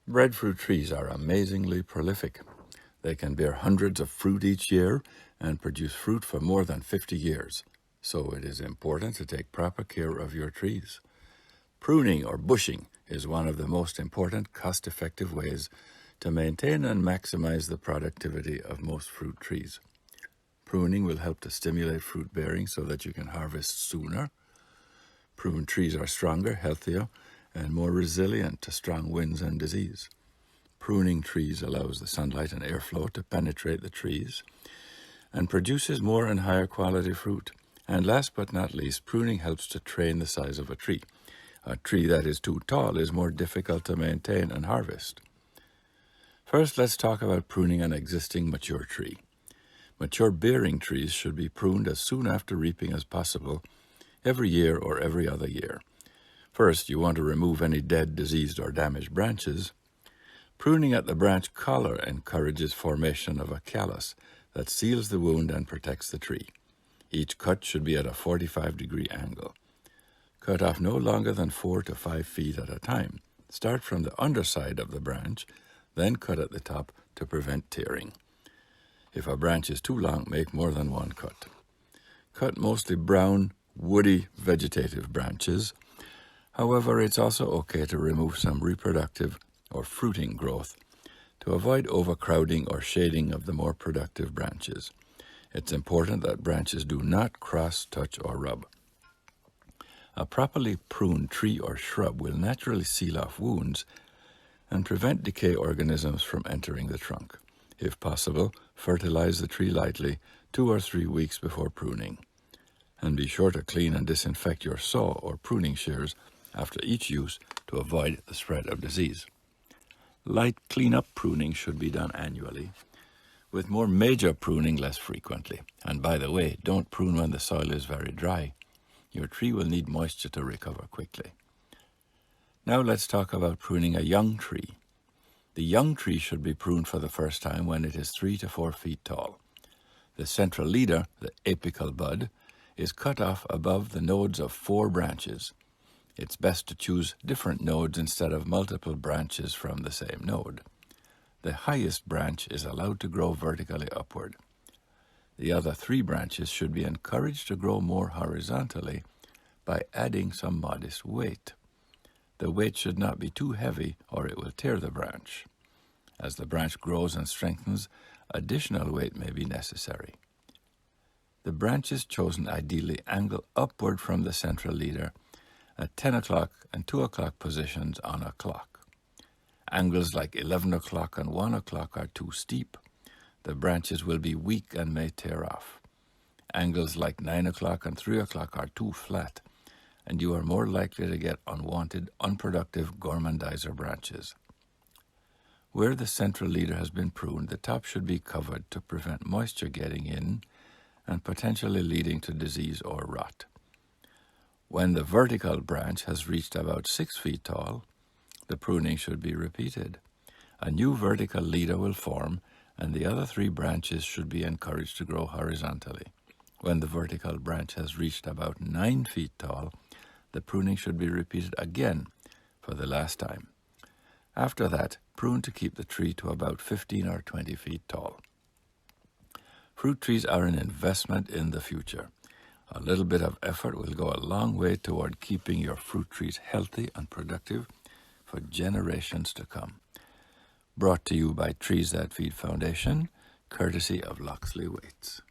Breadfruit trees are amazingly prolific. They can bear hundreds of fruit each year and produce fruit for more than 50 years. So it is important to take proper care of your trees. Pruning or bushing is one of the most important cost-effective ways to maintain and maximize the productivity of most fruit trees. Pruning will help to stimulate fruit bearing so that you can harvest sooner. Prune trees are stronger, healthier, and more resilient to strong winds and disease. Pruning trees allows the sunlight and airflow to penetrate the trees and produces more and higher quality fruit. And last but not least, pruning helps to train the size of a tree. A tree that is too tall is more difficult to maintain and harvest. First, let's talk about pruning an existing mature tree. Mature bearing trees should be pruned as soon after reaping as possible, every year or every other year. First, you want to remove any dead, diseased, or damaged branches. Pruning at the branch collar encourages formation of a callus that seals the wound and protects the tree. Each cut should be at a 45-degree angle. Cut off no longer than 4 to 5 feet at a time. Start from the underside of the branch, then cut at the top to prevent tearing. If a branch is too long, make more than one cut. Cut mostly brown, woody, vegetative branches. However, it's also okay to remove some reproductive or fruiting growth to avoid overcrowding or shading of the more productive branches. It's important that branches do not cross, touch, or rub. A properly pruned tree or shrub will naturally seal off wounds and prevent decay organisms from entering the trunk. If possible, fertilize the tree lightly 2 or 3 weeks before pruning. And be sure to clean and disinfect your saw or pruning shears after each use to avoid the spread of disease. Light cleanup pruning should be done annually, with more major pruning less frequently. And by the way, don't prune when the soil is very dry. Your tree will need moisture to recover quickly. Now let's talk about pruning a young tree. The young tree should be pruned for the first time when it is 3 to 4 feet tall. The central leader, the apical bud, is cut off above the nodes of 4 branches. It's best to choose different nodes instead of multiple branches from the same node. The highest branch is allowed to grow vertically upward. The other 3 branches should be encouraged to grow more horizontally by adding some modest weight. The weight should not be too heavy or it will tear the branch. As the branch grows and strengthens, additional weight may be necessary. The branches chosen ideally angle upward from the central leader at 10 o'clock and 2 o'clock positions on a clock. Angles like 11 o'clock and 1 o'clock are too steep. The branches will be weak and may tear off. Angles like 9 o'clock and 3 o'clock are too flat, and you are more likely to get unwanted, unproductive gourmandizer branches. Where the central leader has been pruned, the top should be covered to prevent moisture getting in and potentially leading to disease or rot. When the vertical branch has reached about 6 feet tall, the pruning should be repeated. A new vertical leader will form, and the other 3 branches should be encouraged to grow horizontally. When the vertical branch has reached about 9 feet tall, the pruning should be repeated again for the last time. After that, prune to keep the tree to about 15 or 20 feet tall. Fruit trees are an investment in the future. A little bit of effort will go a long way toward keeping your fruit trees healthy and productive for generations to come. Brought to you by Trees That Feed Foundation, courtesy of Loxley Waits.